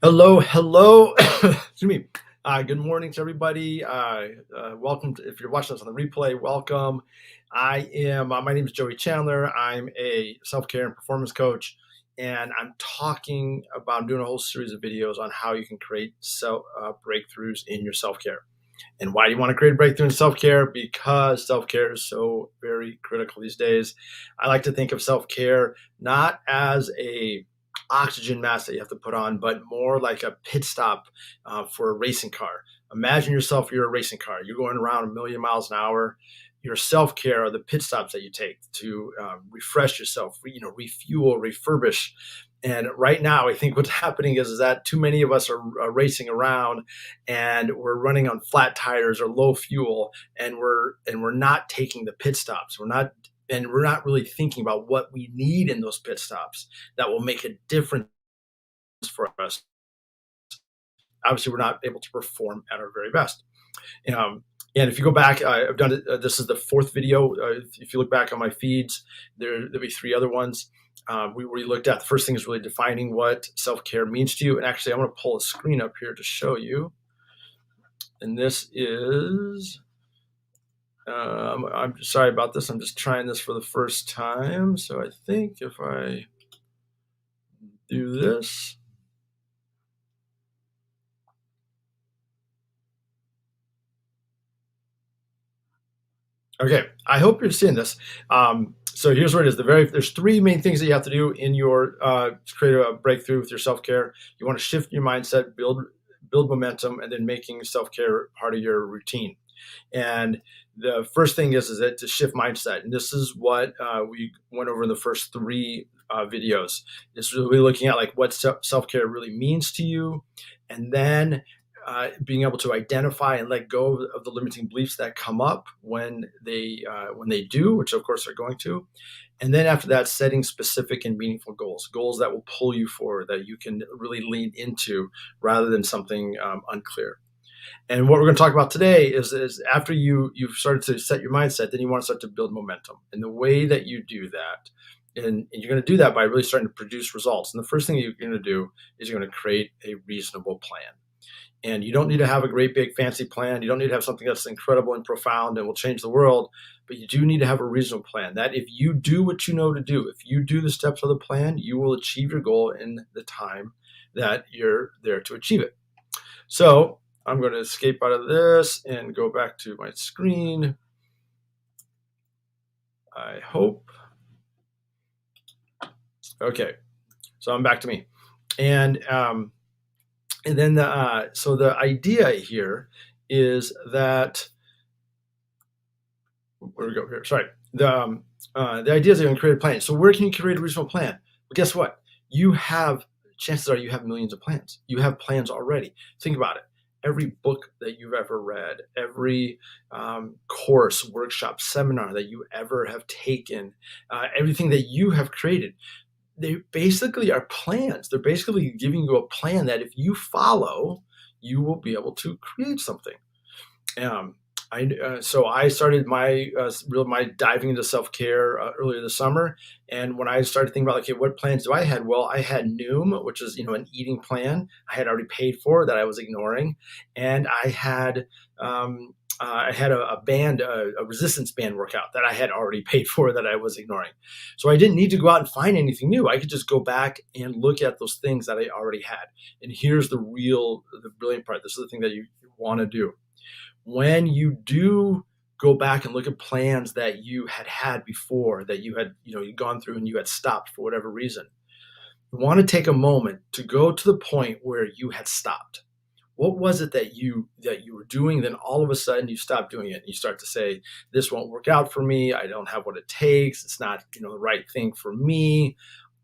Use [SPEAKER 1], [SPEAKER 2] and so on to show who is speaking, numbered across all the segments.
[SPEAKER 1] Hello. Excuse me. Good morning to everybody. Welcome to, if you're watching this on the replay, welcome. My name is Joey Chandler. I'm a self-care and performance coach, and I'm doing a whole series of videos on how you can create breakthroughs in your self-care. And why do you want to create a breakthrough in self-care? Because self-care is so very critical these days. I like to think of self-care not as a oxygen mask that you have to put on, but more like a pit stop for a racing car. Imagine yourself, you're a racing car. You're going around a million miles an hour. Your self-care are the pit stops that you take to refresh yourself, refuel, refurbish. And right now, I think what's happening is that too many of us are racing around, and we're running on flat tires or low fuel, and we're not taking the pit stops. We're not really thinking about what we need in those pit stops that will make a difference for us. Obviously, we're not able to perform at our very best. And if you go back, I've done it. This is the fourth video. If you look back on my feeds, there'll be three other ones. We looked at the first thing is really defining what self-care means to you. And actually, I'm going to pull a screen up here to show you. And this is, I'm sorry about this. I'm just trying this for the first time. So I think if I do this. Okay, I hope you're seeing this. So here's what it is. There's three main things that you have to do in your to create a breakthrough with your self-care. You want to shift your mindset, build momentum, and then making self-care part of your routine. And the first thing is that to shift mindset, and this is what we went over in the first three videos. It's really looking at like what self-care really means to you, and then being able to identify and let go of the limiting beliefs that come up when they do, which of course they're going to. And then after that, setting specific and meaningful goals that will pull you forward, that you can really lean into rather than something unclear. And what we're going to talk about today is after you've started to set your mindset, then you want to start to build momentum. And the way that you do that, and you're going to do that by really starting to produce results. And the first thing you're going to do is you're going to create a reasonable plan. And you don't need to have a great big fancy plan. You don't need to have something that's incredible and profound and will change the world, but you do need to have a reasonable plan. That if you do what you know to do, if you do the steps of the plan, you will achieve your goal in the time that you're there to achieve it. So I'm going to escape out of this and go back to my screen. I hope. Okay, so I'm back to me. And then so the idea here is that, where we go here? Sorry. The idea is you're going to create a plan. So where can you create a reasonable plan? Well, guess what? Chances are you have millions of plans. You have plans already. Think about it. Every book that you've ever read, every course, workshop, seminar that you ever have taken, everything that you have created, they basically are plans. They're basically giving you a plan that if you follow, you will be able to create something. So I started my diving into self-care earlier this summer, and when I started thinking about, okay, what plans do I had? Well, I had Noom, which is an eating plan I had already paid for that I was ignoring, and I had a band, a resistance band workout that I had already paid for that I was ignoring. So I didn't need to go out and find anything new. I could just go back and look at those things that I already had. And here's the brilliant part. This is the thing that you want to do. When you do go back and look at plans that you had before, that you'd gone through and you had stopped for whatever reason, you want to take a moment to go to the point where you had stopped. What was it that you were doing? Then all of a sudden you stop doing it and you start to say, this won't work out for me. I don't have what it takes. It's not, the right thing for me.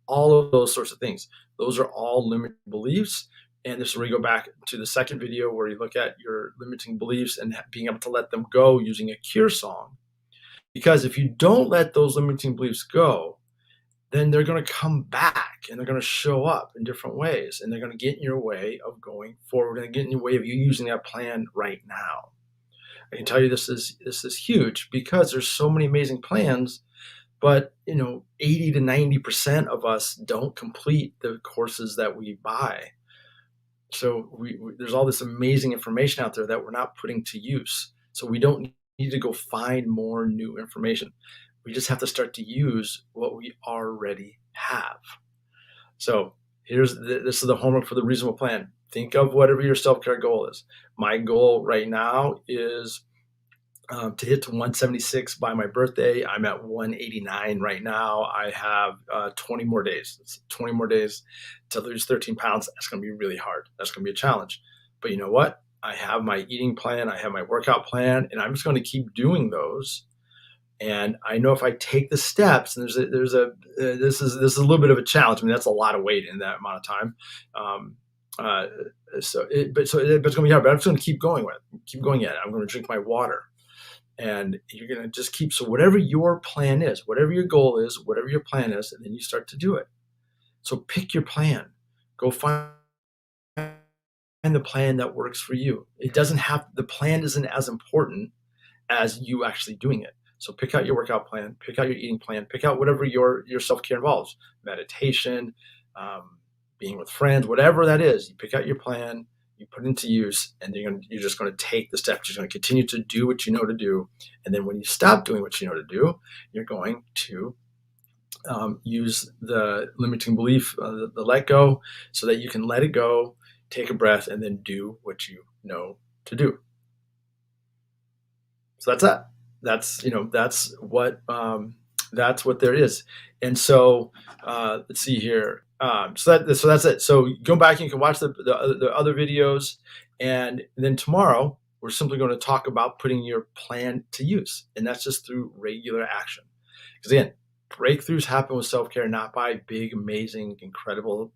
[SPEAKER 1] All of those sorts of things. Those are all limiting beliefs. And this is where you go back to the second video where you look at your limiting beliefs and being able to let them go using a cure song. Because if you don't let those limiting beliefs go, then they're going to come back and they're going to show up in different ways, and they're going to get in your way of going forward and get in your way of you using that plan right now. I can tell you this is huge because there's so many amazing plans, but 80 to 90% of us don't complete the courses that we buy. There's all this amazing information out there that we're not putting to use. So we don't need to go find more new information. We just have to start to use what we already have. So this is the homework for the reasonable plan. Think of whatever your self care goal is. My goal right now is to hit to 176 by my birthday. I'm at 189 right now. I have 20 more days. It's 20 more days to lose 13 pounds. That's going to be really hard. That's going to be a challenge. But you know what? I have my eating plan. I have my workout plan, and I'm just going to keep doing those. And I know if I take the steps, and this is a little bit of a challenge. I mean, that's a lot of weight in that amount of time. Um, uh, but it's going to be hard. But I'm just going to keep going with it. Keep going at it. I'm going to drink my water, and you're going to just keep. So whatever your plan is, whatever your goal is, whatever your plan is, and then you start to do it. So pick your plan. Go find the plan that works for you. The plan isn't as important as you actually doing it. So pick out your workout plan, pick out your eating plan, pick out whatever your self care involves, meditation, being with friends, whatever that is. You pick out your plan, you put it into use, and you're just going to take the steps. You're going to continue to do what you know to do, and then when you stop doing what you know to do, you're going to use the limiting belief, the let go, so that you can let it go, take a breath, and then do what you know to do. So that's that. That's what there is. And so let's see here. So that's it. So go back and you can watch the other videos, and then tomorrow we're simply going to talk about putting your plan to use, and that's just through regular action. Because again, breakthroughs happen with self care not by big, amazing, incredible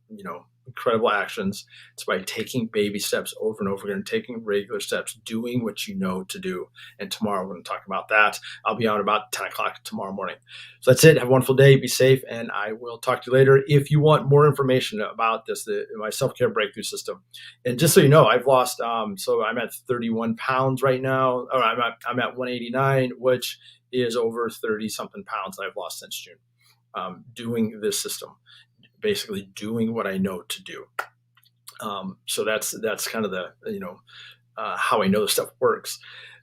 [SPEAKER 1] actions. It's by taking baby steps over and over again, taking regular steps, doing what you know to do. And tomorrow we're going to talk about that. I'll be on about 10 o'clock tomorrow morning. So that's it. Have a wonderful day. Be safe. And I will talk to you later. If you want more information about this, my self-care breakthrough system. And just so you know, I've lost, so I'm at 31 pounds right now, or I'm at 189, which is over 30 something pounds that I've lost since June, doing this system, basically doing what I know to do. So that's kind of how I know this stuff works.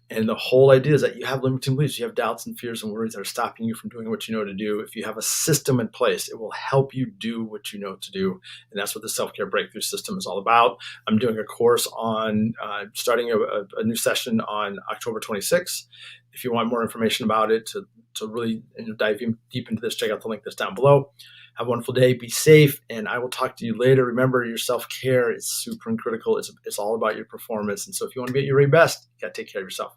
[SPEAKER 1] And the whole idea is that you have limiting beliefs, you have doubts and fears and worries that are stopping you from doing what you know to do. If you have a system in place, it will help you do what you know to do. And that's what the self-care breakthrough system is all about. I'm doing a course on starting a new session on October 26th. If you want more information about it, to really dive deep into this, check out the link that's down below. Have a wonderful day. Be safe, and I will talk to you later. Remember, your self-care is super critical. It's all about your performance. And so if you want to be at your very best, you got to take care of yourself.